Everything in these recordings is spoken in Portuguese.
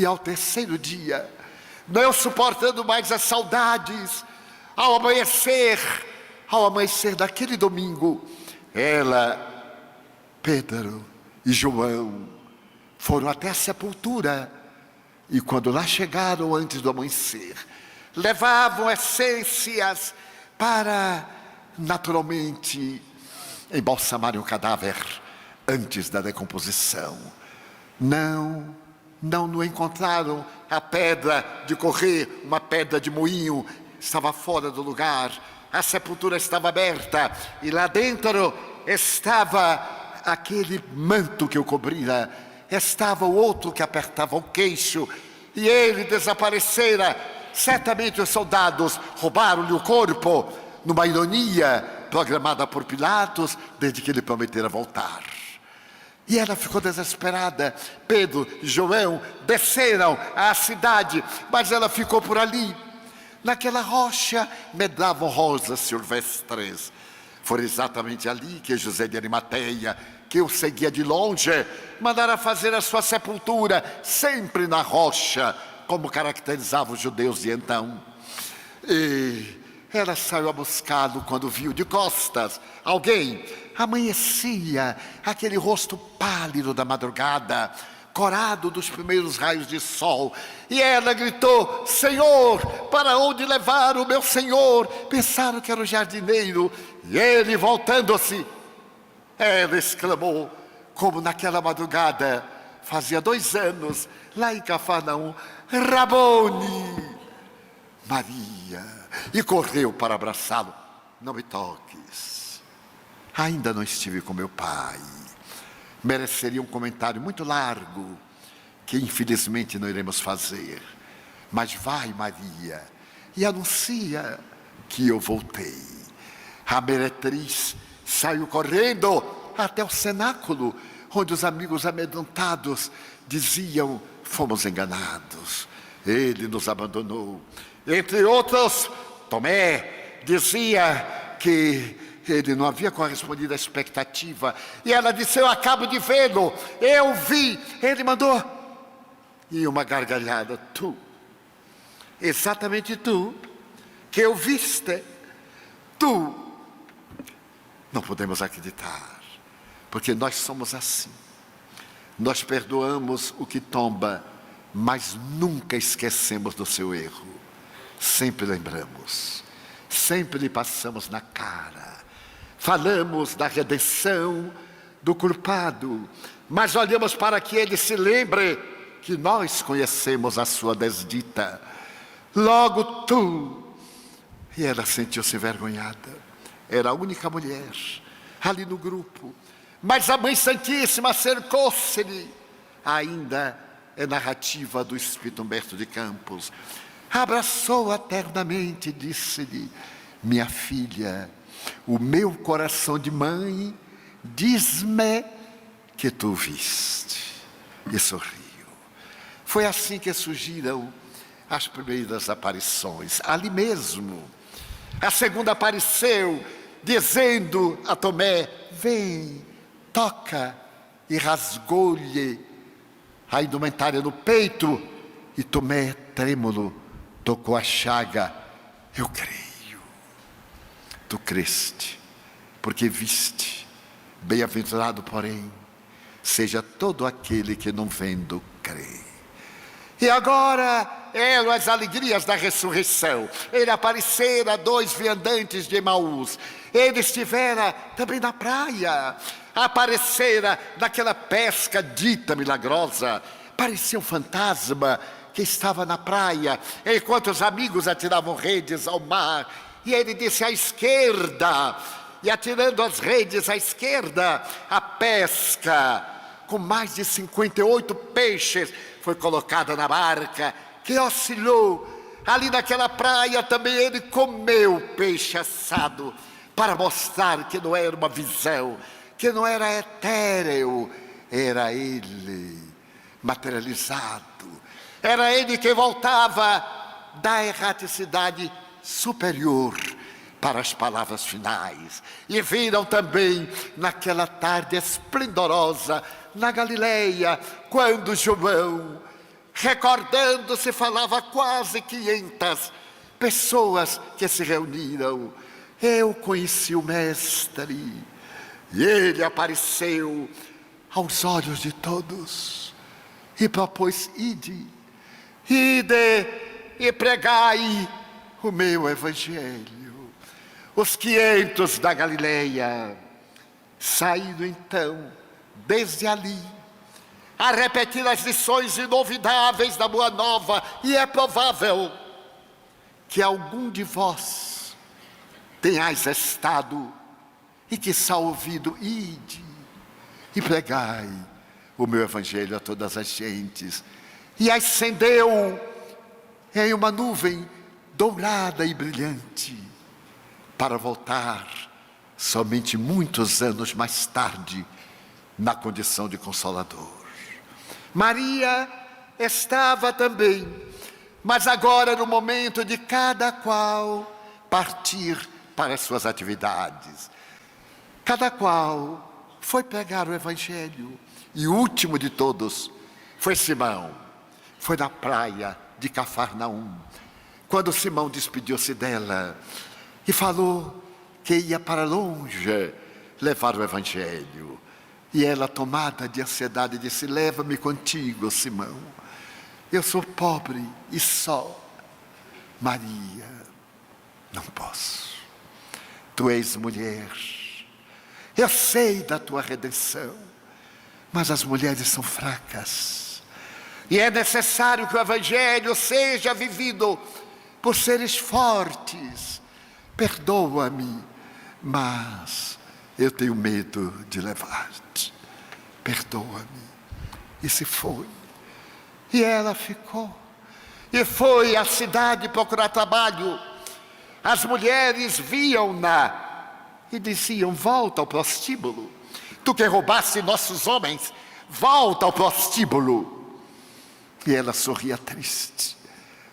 E ao terceiro dia, não suportando mais as saudades, ao amanhecer daquele domingo, Pedro e João foram até a sepultura. E quando lá chegaram antes do amanhecer, levavam essências para, naturalmente, embalsamarem o cadáver antes da decomposição. Não encontraram a pedra de correr, uma pedra de moinho, estava fora do lugar. A sepultura estava aberta e lá dentro estava aquele manto que o cobria, estava o outro que apertava o queixo, e ele desaparecera. Certamente os soldados roubaram-lhe o corpo, numa ironia programada por Pilatos, desde que ele prometera voltar. E ela ficou desesperada. Pedro e João desceram à cidade, mas ela ficou por ali. Naquela rocha medravam rosas silvestres. Foi exatamente ali que José de Arimateia, que eu seguia de longe, mandara fazer a sua sepultura, sempre na rocha, como caracterizavam os judeus de então. E ela saiu a buscá-lo quando viu de costas alguém. Amanhecia aquele rosto pálido da madrugada, corado dos primeiros raios de sol. E ela gritou: Senhor, para onde levar o meu Senhor? Pensaram que era o jardineiro. E ele, voltando-se, ela exclamou, como naquela madrugada, fazia 2 anos, lá em Cafarnaum: Rabone, Maria. E correu para abraçá-lo. Não me toques, ainda não estive com meu pai. Mereceria um comentário muito largo, que infelizmente não iremos fazer. Mas vai, Maria, e anuncia que eu voltei. A meretriz saiu correndo até o cenáculo, onde os amigos amedrontados diziam: fomos enganados, ele nos abandonou. Entre outros, Tomé dizia que ele não havia correspondido à expectativa. E ela disse: eu acabo de vê-lo, eu vi, ele mandou. E uma gargalhada: tu, exatamente tu, que eu viste, tu. Não podemos acreditar, porque nós somos assim. Nós perdoamos o que tomba, mas nunca esquecemos do seu erro. Sempre lembramos, sempre lhe passamos na cara. Falamos da redenção do culpado, mas olhamos para que ele se lembre que nós conhecemos a sua desdita. Logo tu. E ela sentiu-se envergonhada. Era a única mulher ali no grupo. Mas a Mãe Santíssima cercou-se-lhe. Ainda é narrativa do Espírito Humberto de Campos. Abraçou-a ternamente e disse-lhe: minha filha, o meu coração de mãe diz-me que tu viste. E sorriu. Foi assim que surgiram as primeiras aparições, ali mesmo. A segunda apareceu, dizendo a Tomé: vem, toca, e rasgou-lhe a indumentária no peito. E Tomé, trêmulo, tocou a chaga. Eu creio. Tu creste, porque viste. Bem-aventurado, porém, seja todo aquele que não vendo crê. E agora eram as alegrias da ressurreição. Ele aparecera a 2 viandantes de Emaús. Ele estivera também na praia. Aparecera naquela pesca dita milagrosa. Parecia um fantasma que estava na praia, enquanto os amigos atiravam redes ao mar. E ele disse: à esquerda. E atirando as redes à esquerda, a pesca com mais de 58 peixes foi colocada na barca, que oscilou. Ali naquela praia também ele comeu peixe assado, para mostrar que não era uma visão, que não era etéreo, era ele materializado. Era ele que voltava da erraticidade superior para as palavras finais. E viram também naquela tarde esplendorosa na Galileia, quando João recordando-se, falava quase 500 pessoas que se reuniram. Eu conheci o Mestre, e ele apareceu aos olhos de todos, e propôs: ide e pregai o meu Evangelho. Os 500 da Galileia saíram então, desde ali, a repetir as lições inolvidáveis da Boa Nova, e é provável que algum de vós tenhais estado e que está ouvido: ide e pregai o meu Evangelho a todas as gentes. E ascendeu em uma nuvem dourada e brilhante, para voltar somente muitos anos mais tarde na condição de Consolador. Maria estava também, mas agora no momento de cada qual partir para as suas atividades. Cada qual foi pregar o Evangelho, e o último de todos foi Simão. Foi na praia de Cafarnaum, quando Simão despediu-se dela e falou que ia para longe levar o Evangelho. E ela, tomada de ansiedade, disse: leva-me contigo, Simão. Eu sou pobre e só. Maria: não posso. Tu és mulher. Eu sei da tua redenção, mas as mulheres são fracas. E é necessário que o Evangelho seja vivido por seres fortes. Perdoa-me, mas eu tenho medo de levar-te. Perdoa-me. E se foi. E ela ficou. E foi à cidade procurar trabalho. As mulheres viam-na e diziam: volta ao prostíbulo. Tu que roubaste nossos homens, volta ao prostíbulo. E ela sorria triste.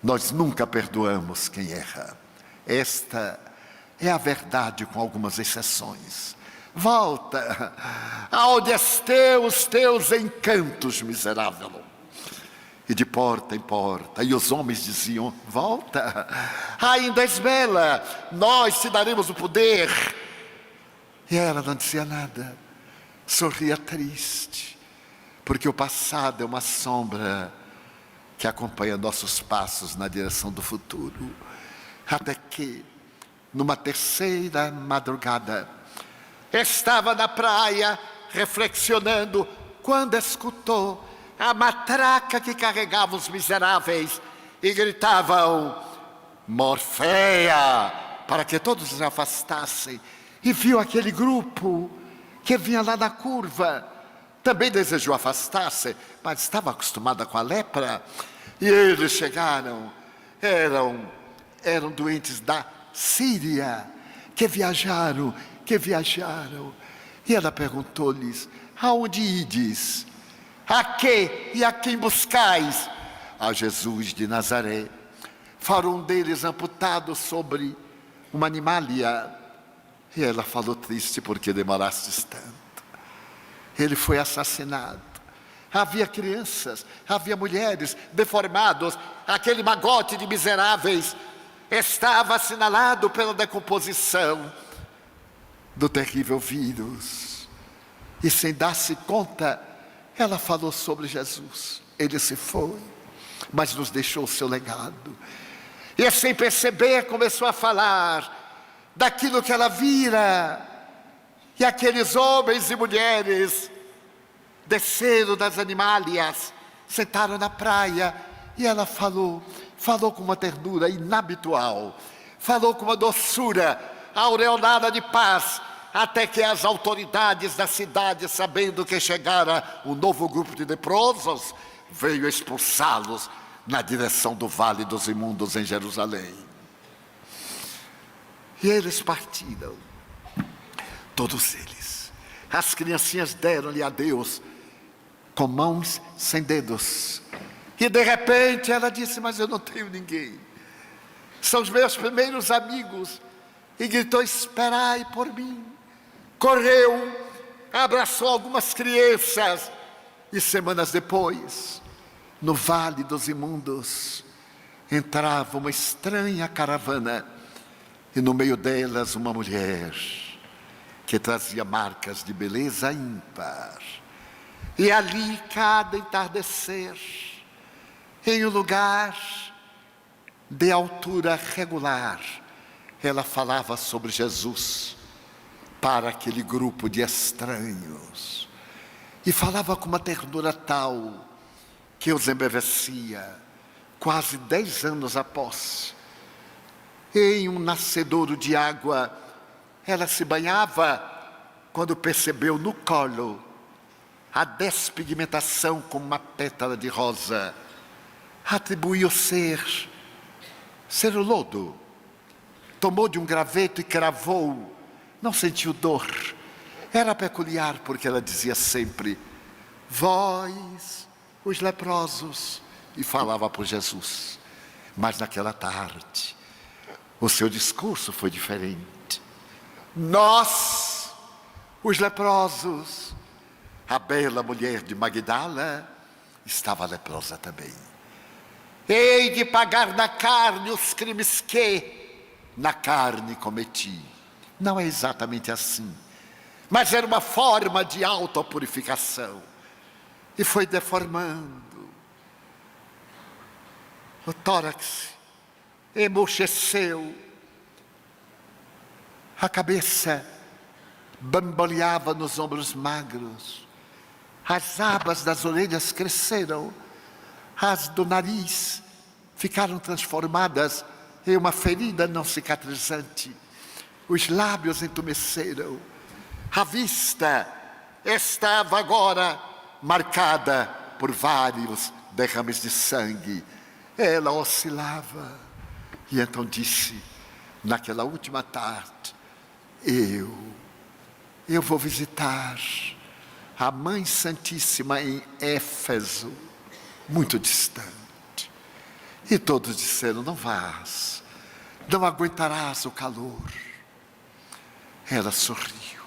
Nós nunca perdoamos quem erra. Esta é a verdade, com algumas exceções. Volta aonde estão os teus encantos, miserável. E de porta em porta, e os homens diziam: volta, ainda és bela, nós te daremos o poder. E ela não dizia nada, sorria triste, porque o passado é uma sombra que acompanha nossos passos na direção do futuro. Até que, numa terceira madrugada, estava na praia reflexionando, quando escutou a matraca que carregava os miseráveis e gritavam: Morfeia, para que todos se afastassem. E viu aquele grupo que vinha lá na curva. Também desejou afastar-se, mas estava acostumada com a lepra. E eles chegaram, eram doentes da Síria, que viajaram. E ela perguntou-lhes: aonde ides? A quê e a quem buscais? A Jesus de Nazaré. Foram um deles amputado sobre uma animalia. E ela falou triste: porque demorastes tanto. Ele foi assassinado. Havia crianças, havia mulheres, deformados. Aquele magote de miseráveis estava assinalado pela decomposição do terrível vírus. E sem dar-se conta, ela falou sobre Jesus. Ele se foi, mas nos deixou o seu legado. E sem perceber começou a falar daquilo que ela vira. E aqueles homens e mulheres desceram das animálias, sentaram na praia, e ela falou com uma ternura inabitual, falou com uma doçura aureolada de paz, até que as autoridades da cidade, sabendo que chegara um novo grupo de leprosos, veio expulsá-los na direção do Vale dos Imundos em Jerusalém. E eles partiram. Todos eles. As criancinhas deram-lhe adeus com mãos sem dedos. E de repente ela disse: mas eu não tenho ninguém. São os meus primeiros amigos. E gritou: esperai por mim. Correu, abraçou algumas crianças. E semanas depois, no Vale dos Imundos, entrava uma estranha caravana, e no meio delas uma mulher, que trazia marcas de beleza ímpar. E ali, cada entardecer, em um lugar de altura regular, ela falava sobre Jesus para aquele grupo de estranhos. E falava com uma ternura tal que os embevecia. Quase 10 anos após, em um nascedouro de água, ela se banhava quando percebeu no colo a despigmentação como uma pétala de rosa. Atribuiu ser o lodo. Tomou de um graveto e cravou. Não sentiu dor. Era peculiar porque ela dizia sempre: vós, os leprosos, e falava por Jesus. Mas naquela tarde, o seu discurso foi diferente. Nós, os leprosos, a bela mulher de Magdala estava leprosa também. Hei de pagar na carne os crimes que na carne cometi. Não é exatamente assim, mas era uma forma de autopurificação. E foi deformando. O tórax emurcheceu, a cabeça bamboleava nos ombros magros, as abas das orelhas cresceram, as do nariz ficaram transformadas em uma ferida não cicatrizante, os lábios entumeceram, a vista estava agora marcada por vários derrames de sangue. Ela oscilava, e então disse, naquela última tarde: eu vou visitar a Mãe Santíssima em Éfeso, muito distante. E todos disseram: não vás, não aguentarás o calor. Ela sorriu: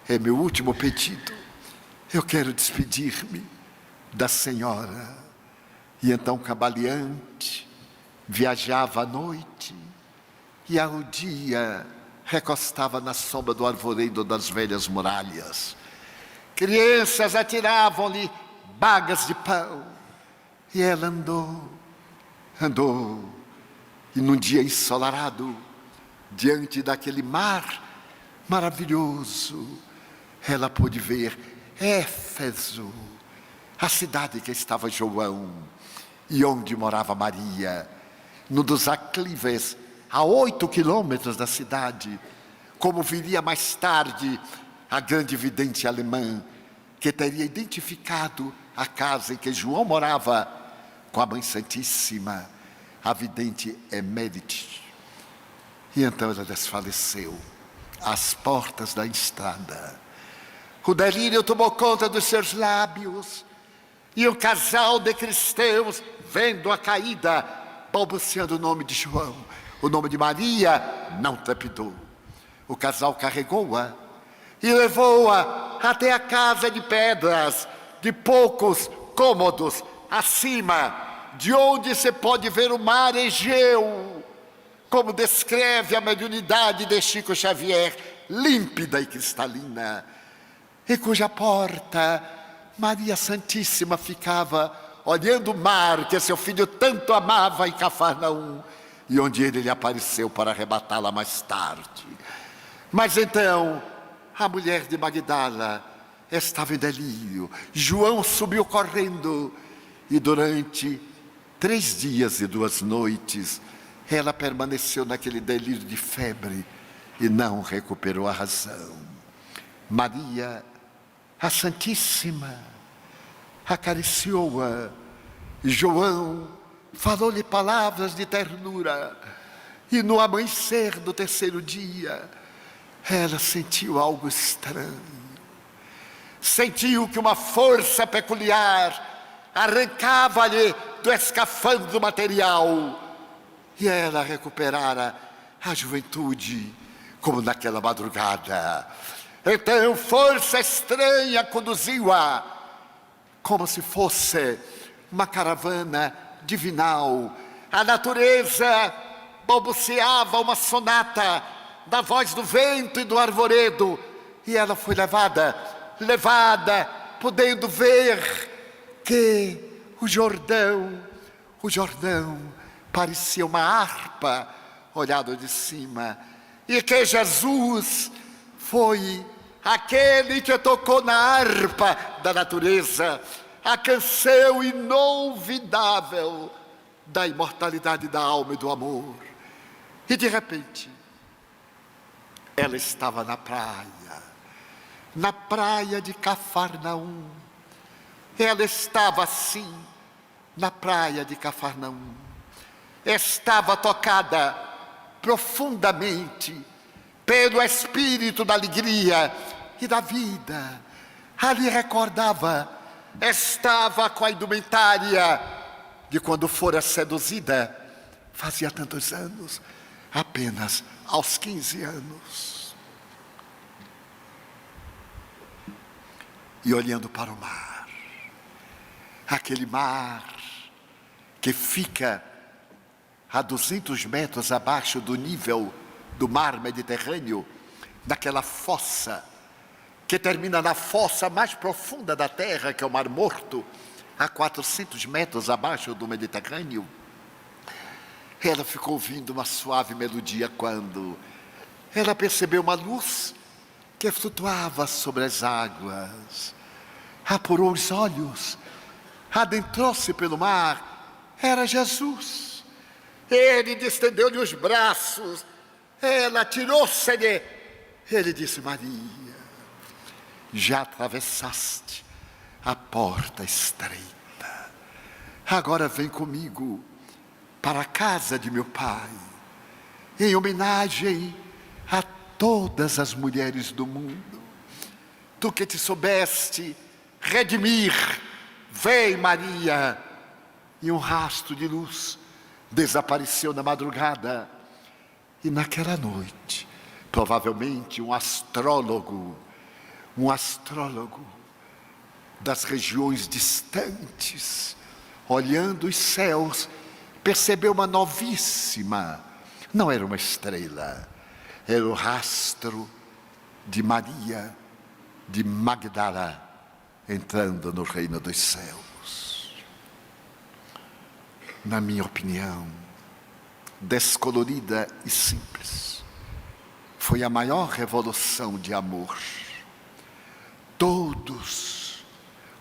é meu último pedido, eu quero despedir-me da senhora. E então, cambaleante, viajava à noite, e ao dia recostava na sombra do arvoredo das velhas muralhas. Crianças atiravam-lhe bagas de pão, e ela andou, e num dia ensolarado, diante daquele mar maravilhoso, ela pôde ver Éfeso, a cidade que estava João, e onde morava Maria, num dos aclives, a 8 quilômetros da cidade, como viria mais tarde a grande vidente alemã, que teria identificado a casa em que João morava com a Mãe Santíssima, a vidente Emérite. E então ela desfaleceu às portas da estrada. O delírio tomou conta dos seus lábios, e um casal de cristãos, vendo a caída, balbuciando o nome de João, o nome de Maria, não trepidou. O casal carregou-a e levou-a até a casa de pedras, de poucos cômodos, acima, de onde se pode ver o mar Egeu, como descreve a mediunidade de Chico Xavier, límpida e cristalina, e cuja porta Maria Santíssima ficava olhando o mar que seu filho tanto amava em Cafarnaum, e onde ele lhe apareceu para arrebatá-la mais tarde. Mas então, a mulher de Magdala estava em delírio. João subiu correndo, e durante 3 dias e 2 noites, ela permaneceu naquele delírio de febre, e não recuperou a razão. Maria, a Santíssima, acariciou-a, e João falou-lhe palavras de ternura, e no amanhecer do 3º dia, ela sentiu algo estranho. Sentiu que uma força peculiar arrancava-lhe do escafandro material, e ela recuperara a juventude, como naquela madrugada. Então, força estranha conduziu-a, como se fosse uma caravana divinal. A natureza balbuciava uma sonata da voz do vento e do arvoredo. E ela foi levada, podendo ver que o Jordão parecia uma harpa olhado de cima. E que Jesus foi aquele que tocou na harpa da natureza a canção inolvidável da imortalidade da alma e do amor. E de repente, ela estava na praia de Cafarnaum. Ela estava assim, na praia de Cafarnaum. Estava tocada profundamente pelo espírito da alegria e da vida. Ali recordava, estava com a indumentária de quando fora seduzida, fazia tantos anos, apenas aos 15 anos. E olhando para o mar, aquele mar que fica a 200 metros abaixo do nível do mar Mediterrâneo, naquela fossa, que termina na fossa mais profunda da terra, que é o Mar Morto, a 400 metros abaixo do Mediterrâneo. Ela ficou ouvindo uma suave melodia quando ela percebeu uma luz que flutuava sobre as águas. Apurou os olhos, adentrou-se pelo mar. Era Jesus. Ele distendeu-lhe os braços. Ela tirou-se-lhe. Ele disse: Maria, já atravessaste a porta estreita. Agora vem comigo para a casa de meu Pai, em homenagem a todas as mulheres do mundo. Tu que te soubeste redimir, vem, Maria. E um rastro de luz desapareceu na madrugada. E naquela noite, provavelmente um astrólogo das regiões distantes, olhando os céus, percebeu uma novíssima. Não era uma estrela, era o rastro de Maria de Magdala entrando no reino dos céus. Na minha opinião, descolorida e simples, foi a maior revolução de amor. Todos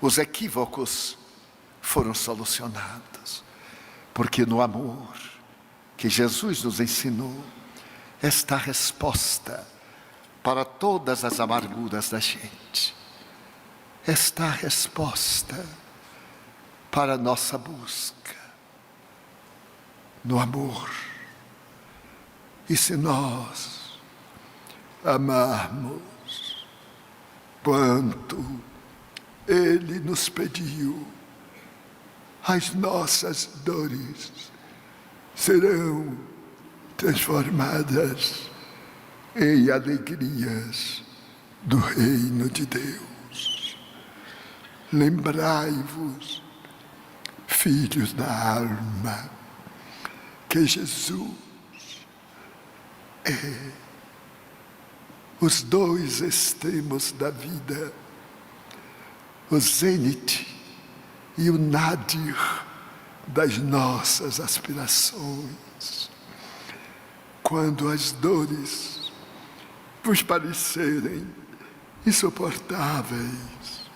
os equívocos foram solucionados, porque no amor que Jesus nos ensinou está a resposta para todas as amarguras da gente. Está a resposta para a nossa busca no amor. E se nós amarmos quanto Ele nos pediu, as nossas dores serão transformadas em alegrias do reino de Deus. Lembrai-vos, filhos da alma, que Jesus é os dois extremos da vida, o zênite e o nadir das nossas aspirações. Quando as dores vos parecerem insuportáveis,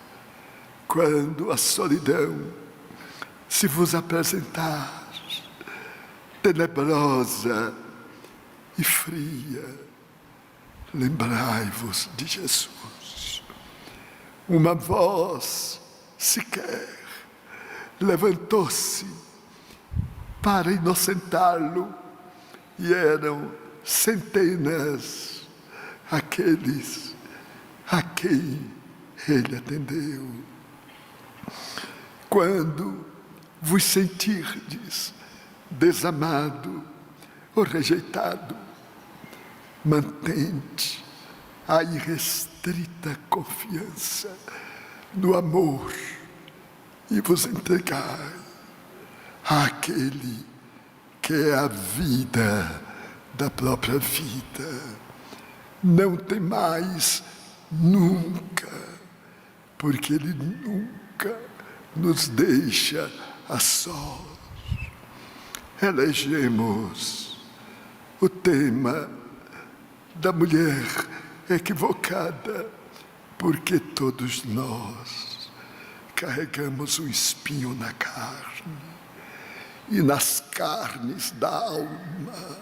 quando a solidão se vos apresentar tenebrosa e fria, lembrai-vos de Jesus. Uma voz sequer levantou-se para inocentá-lo, e eram centenas aqueles a quem ele atendeu. Quando vos sentirdes desamado ou rejeitado, mantente a irrestrita confiança no amor e vos entregai Aquele que é a vida da própria vida, não tem mais nunca, porque Ele nunca nos deixa a sós. Elegemos o tema da mulher equivocada, porque todos nós carregamos um espinho na carne e nas carnes da alma.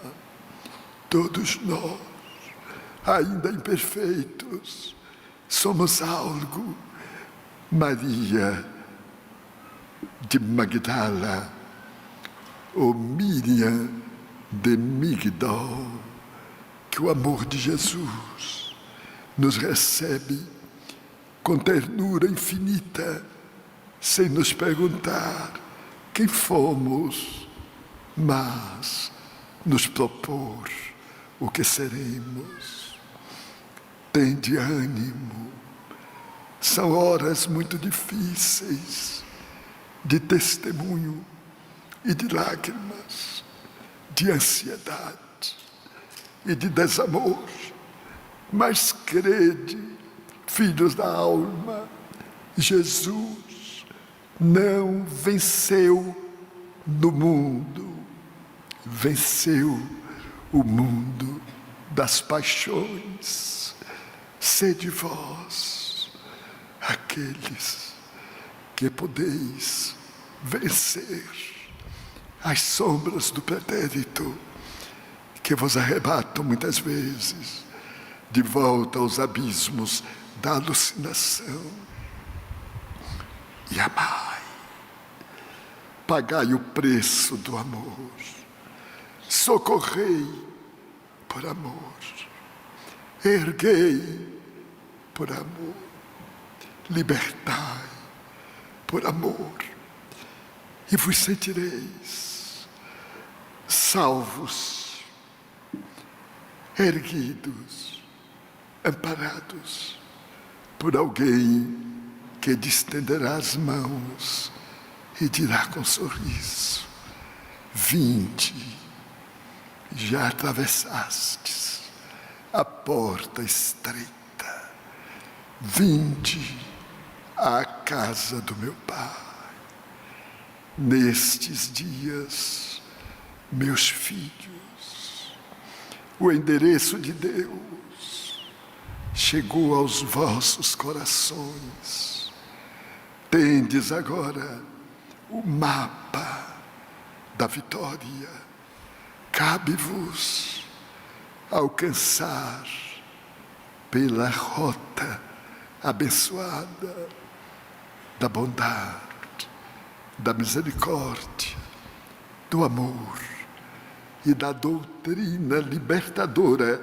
Todos nós, ainda imperfeitos, somos algo. Maria de Magdala, ou Miriam de Migdol, que o amor de Jesus nos recebe com ternura infinita, sem nos perguntar quem fomos, mas nos propor o que seremos. Tende ânimo. São horas muito difíceis de testemunho e de lágrimas, de ansiedade e de desamor. Mas crede, filhos da alma, Jesus não venceu no mundo, venceu o mundo das paixões. Sede vós aqueles que podeis vencer as sombras do pretérito que vos arrebatam muitas vezes de volta aos abismos da alucinação. E amai, pagai o preço do amor, socorrei por amor, erguei por amor, libertai por amor, e vos sentireis salvos, erguidos, amparados por alguém que distenderá as mãos e dirá com sorriso: vinde, já atravessastes a porta estreita, vinde à casa do meu Pai. Nestes dias, meus filhos, o endereço de Deus chegou aos vossos corações. Tendes agora o mapa da vitória. Cabe-vos alcançar pela rota abençoada da bondade, da misericórdia, do amor e da doutrina libertadora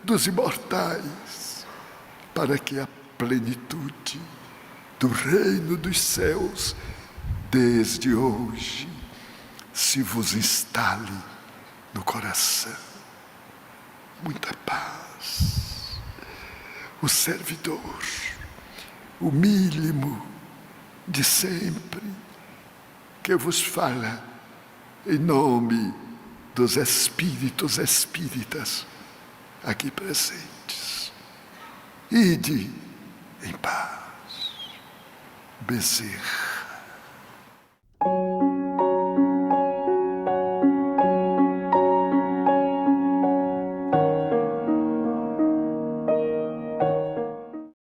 dos imortais, para que a plenitude do reino dos céus, desde hoje, se vos instale no coração. Muita paz. O servidor, o mínimo de sempre, que vos fala em nome dos espíritos espíritas aqui presentes. Ide em paz. Bezerra.